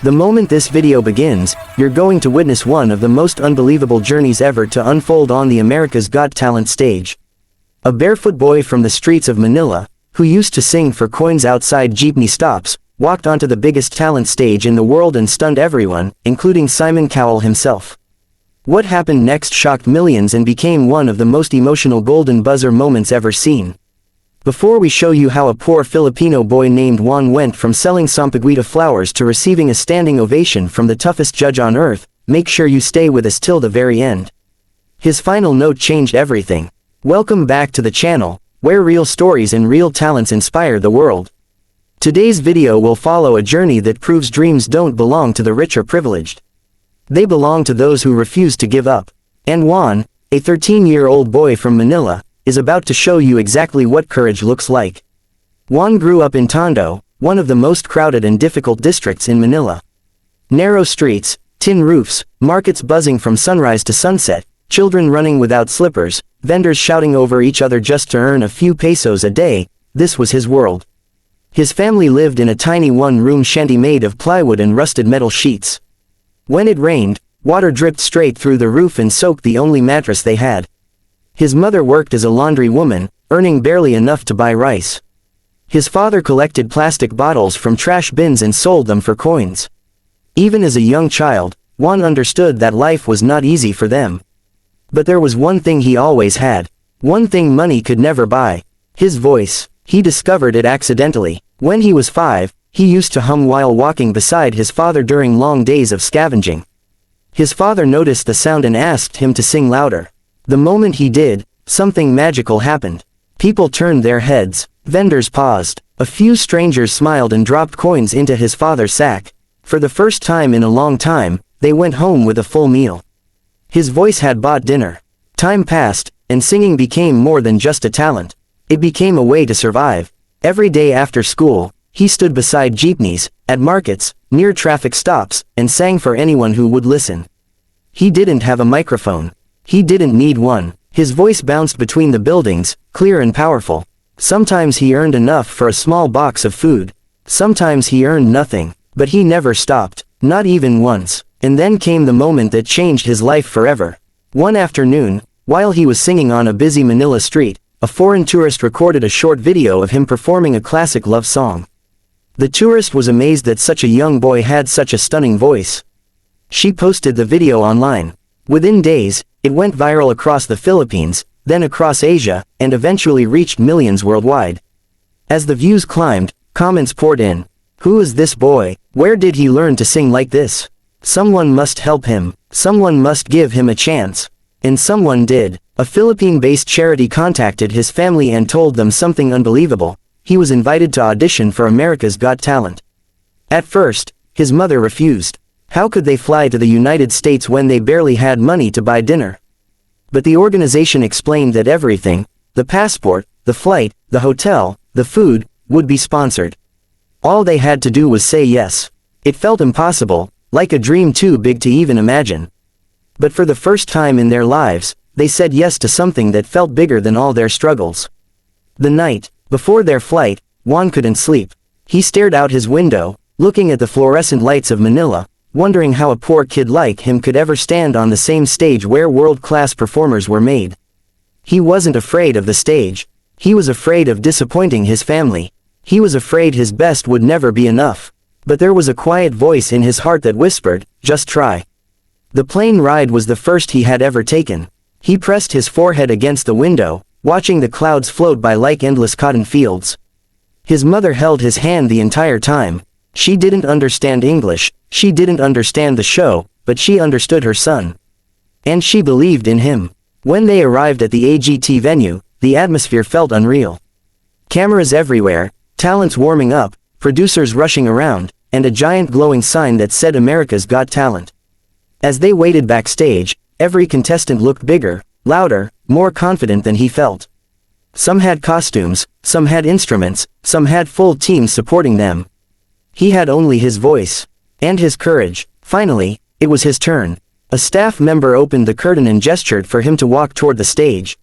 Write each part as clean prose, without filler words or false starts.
The moment this video begins, you're going to witness one of the most unbelievable journeys ever to unfold on the America's Got Talent stage. A barefoot boy from the streets of Manila, who used to sing for coins outside jeepney stops, walked onto the biggest talent stage in the world and stunned everyone, including Simon Cowell himself. What happened next shocked millions and became one of the most emotional golden buzzer moments ever seen. Before we show you how a poor Filipino boy named Juan went from selling sampaguita flowers to receiving a standing ovation from the toughest judge on earth, make sure you stay with us till the very end. His final note changed everything. Welcome back to the channel, where real stories and real talents inspire the world. Today's video will follow a journey that proves dreams don't belong to the rich or privileged. They belong to those who refuse to give up. And Juan, a 13-year-old boy from Manila, is about to show you exactly what courage looks like. Juan grew up in Tondo, one of the most crowded and difficult districts in Manila. Narrow streets, tin roofs, markets buzzing from sunrise to sunset, children running without slippers, vendors shouting over each other just to earn a few pesos a day, this was his world. His family lived in a tiny one-room shanty made of plywood and rusted metal sheets. When it rained, water dripped straight through the roof and soaked the only mattress they had. His mother worked as a laundry woman, earning barely enough to buy rice. His father collected plastic bottles from trash bins and sold them for coins. Even as a young child, Juan understood that life was not easy for them. But there was one thing he always had. One thing money could never buy. His voice. He discovered it accidentally. When he was 5, he used to hum while walking beside his father during long days of scavenging. His father noticed the sound and asked him to sing louder. The moment he did, something magical happened. People turned their heads, vendors paused, a few strangers smiled and dropped coins into his father's sack. For the first time in a long time, they went home with a full meal. His voice had bought dinner. Time passed, and singing became more than just a talent. It became a way to survive. Every day after school, he stood beside jeepneys, at markets, near traffic stops, and sang for anyone who would listen. He didn't have a microphone. He didn't need one. His voice bounced between the buildings, clear and powerful. Sometimes he earned enough for a small box of food. Sometimes he earned nothing, but he never stopped, not even once. And then came the moment that changed his life forever. One afternoon, while he was singing on a busy Manila street, a foreign tourist recorded a short video of him performing a classic love song. The tourist was amazed that such a young boy had such a stunning voice. She posted the video online. Within days, it went viral across the Philippines, then across Asia, and eventually reached millions worldwide. As the views climbed, comments poured in. Who is this boy? Where did he learn to sing like this? Someone must help him. Someone must give him a chance. And someone did. A Philippine-based charity contacted his family and told them something unbelievable. He was invited to audition for America's Got Talent. At first, his mother refused. How could they fly to the United States when they barely had money to buy dinner? But the organization explained that everything, the passport, the flight, the hotel, the food, would be sponsored. All they had to do was say yes. It felt impossible, like a dream too big to even imagine. But for the first time in their lives, they said yes to something that felt bigger than all their struggles. The night before their flight, Juan couldn't sleep. He stared out his window, looking at the fluorescent lights of Manila, wondering how a poor kid like him could ever stand on the same stage where world-class performers were made. He wasn't afraid of the stage. He was afraid of disappointing his family. He was afraid his best would never be enough. But there was a quiet voice in his heart that whispered, just try. The plane ride was the first he had ever taken. He pressed his forehead against the window, watching the clouds float by like endless cotton fields. His mother held his hand the entire time. She didn't understand English, she didn't understand the show, but she understood her son. And she believed in him. When they arrived at the AGT venue, the atmosphere felt unreal. Cameras everywhere, talents warming up, producers rushing around, and a giant glowing sign that said America's Got Talent. As they waited backstage, every contestant looked bigger, louder, more confident than he felt. Some had costumes, some had instruments, some had full teams supporting them. He had only his voice. And his courage. Finally, it was his turn. A staff member opened the curtain and gestured for him to walk toward the stage.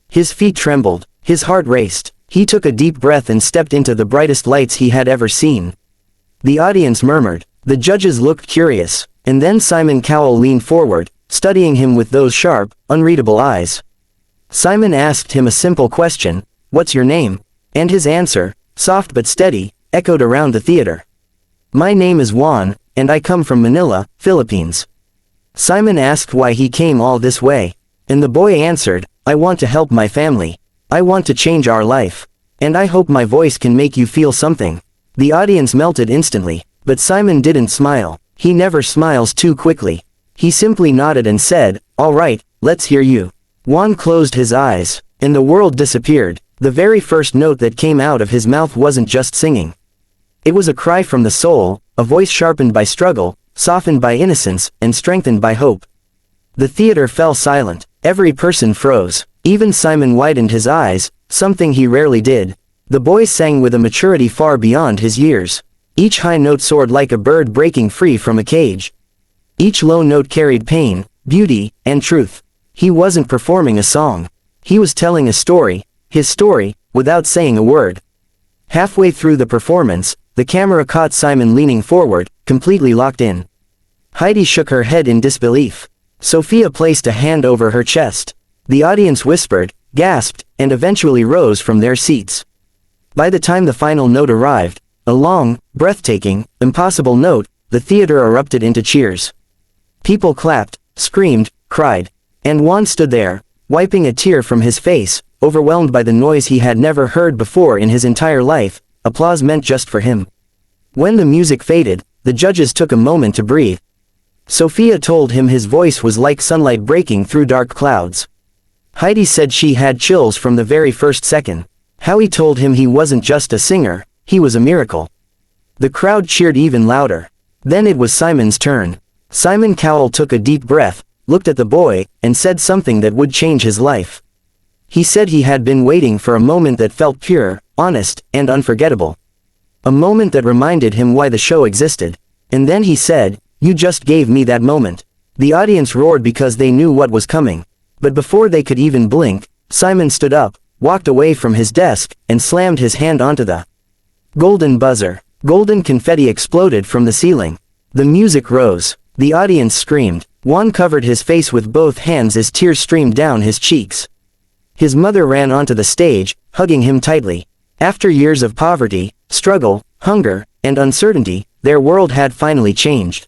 His feet trembled, his heart raced. He took a deep breath and stepped into the brightest lights he had ever seen. The audience murmured. The judges looked curious, and then Simon Cowell leaned forward, studying him with those sharp, unreadable eyes. Simon asked him a simple question, "What's your name?" And his answer, soft but steady, echoed around the theater. "My name is Juan, and I come from Manila, Philippines." Simon asked why he came all this way. And the boy answered, "I want to help my family. I want to change our life. And I hope my voice can make you feel something." The audience melted instantly, but Simon didn't smile. He never smiles too quickly. He simply nodded and said, "All right, let's hear you." Juan closed his eyes, and the world disappeared. The very first note that came out of his mouth wasn't just singing. It was a cry from the soul, a voice sharpened by struggle, softened by innocence, and strengthened by hope. The theater fell silent. Every person froze. Even Simon widened his eyes, something he rarely did. The boy sang with a maturity far beyond his years. Each high note soared like a bird breaking free from a cage. Each low note carried pain, beauty, and truth. He wasn't performing a song. He was telling a story, his story, without saying a word. Halfway through the performance, the camera caught Simon leaning forward, completely locked in. Heidi shook her head in disbelief. Sophia placed a hand over her chest. The audience whispered, gasped, and eventually rose from their seats. By the time the final note arrived, a long, breathtaking, impossible note, the theater erupted into cheers. People clapped, screamed, cried. And Juan stood there, wiping a tear from his face, overwhelmed by the noise he had never heard before in his entire life, applause meant just for him. When the music faded, the judges took a moment to breathe. Sophia told him his voice was like sunlight breaking through dark clouds. Heidi said she had chills from the very first second. Howie told him he wasn't just a singer, he was a miracle. The crowd cheered even louder. Then it was Simon's turn. Simon Cowell took a deep breath, looked at the boy, and said something that would change his life. He said he had been waiting for a moment that felt pure, honest, and unforgettable. A moment that reminded him why the show existed. And then he said, "You just gave me that moment." The audience roared because they knew what was coming. But before they could even blink, Simon stood up, walked away from his desk, and slammed his hand onto the golden buzzer. Golden confetti exploded from the ceiling. The music rose. The audience screamed. Juan covered his face with both hands as tears streamed down his cheeks. His mother ran onto the stage, hugging him tightly. After years of poverty, struggle, hunger, and uncertainty, their world had finally changed.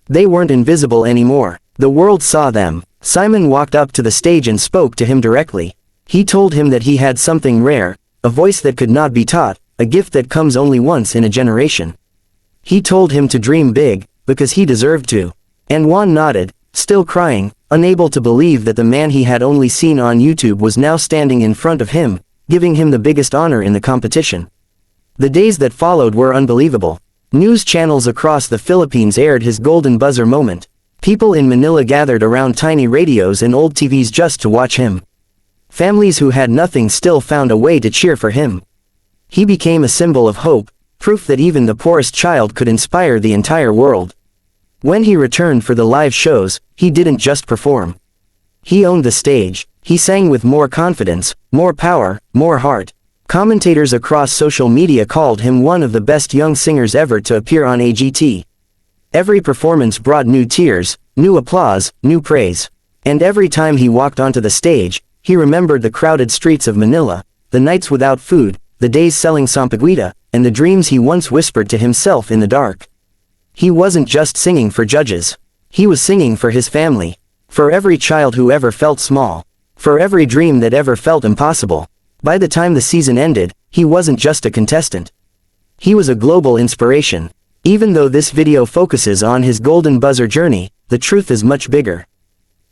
They weren't invisible anymore. The world saw them. Simon walked up to the stage and spoke to him directly. He told him that he had something rare, a voice that could not be taught, a gift that comes only once in a generation. He told him to dream big, because he deserved to. And Juan nodded, still crying, unable to believe that the man he had only seen on YouTube was now standing in front of him, giving him the biggest honor in the competition. The days that followed were unbelievable. News channels across the Philippines aired his golden buzzer moment. People in Manila gathered around tiny radios and old TVs just to watch him. Families who had nothing still found a way to cheer for him. He became a symbol of hope, proof that even the poorest child could inspire the entire world. When he returned for the live shows, he didn't just perform. He owned the stage. He sang with more confidence, more power, more heart. Commentators across social media called him one of the best young singers ever to appear on AGT. Every performance brought new tears, new applause, new praise. And every time he walked onto the stage, he remembered the crowded streets of Manila, the nights without food, the days selling sampaguita, and the dreams he once whispered to himself in the dark. He wasn't just singing for judges. He was singing for his family. For every child who ever felt small. For every dream that ever felt impossible. By the time the season ended, he wasn't just a contestant. He was a global inspiration. Even though this video focuses on his golden buzzer journey, the truth is much bigger.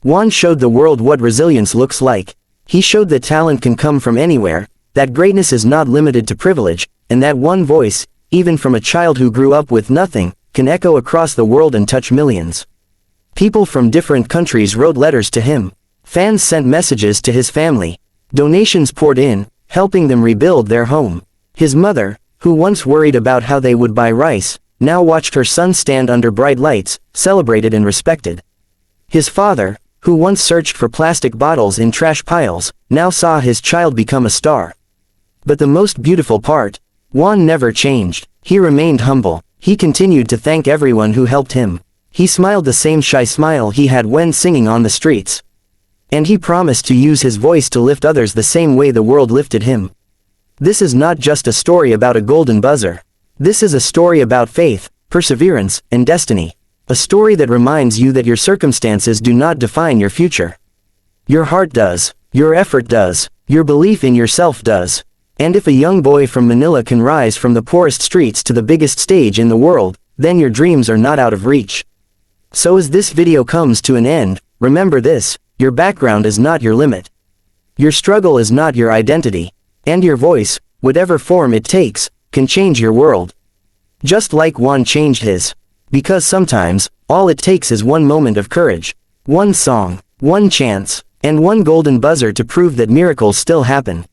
Juan showed the world what resilience looks like. He showed that talent can come from anywhere, that greatness is not limited to privilege, and that one voice, even from a child who grew up with nothing, can echo across the world and touch millions. People from different countries wrote letters to him. Fans sent messages to his family. Donations poured in, helping them rebuild their home. His mother, who once worried about how they would buy rice, now watched her son stand under bright lights, celebrated and respected. His father, who once searched for plastic bottles in trash piles, now saw his child become a star. But the most beautiful part, Juan never changed. He remained humble. He continued to thank everyone who helped him. He smiled the same shy smile he had when singing on the streets. And he promised to use his voice to lift others the same way the world lifted him. This is not just a story about a golden buzzer. This is a story about faith, perseverance, and destiny. A story that reminds you that your circumstances do not define your future. Your heart does. Your effort does. Your belief in yourself does. And if a young boy from Manila can rise from the poorest streets to the biggest stage in the world, then your dreams are not out of reach. So as this video comes to an end, remember this: your background is not your limit. Your struggle is not your identity. And your voice, whatever form it takes, can change your world. Just like Juan changed his. Because sometimes, all it takes is one moment of courage, one song, one chance, and one golden buzzer to prove that miracles still happen.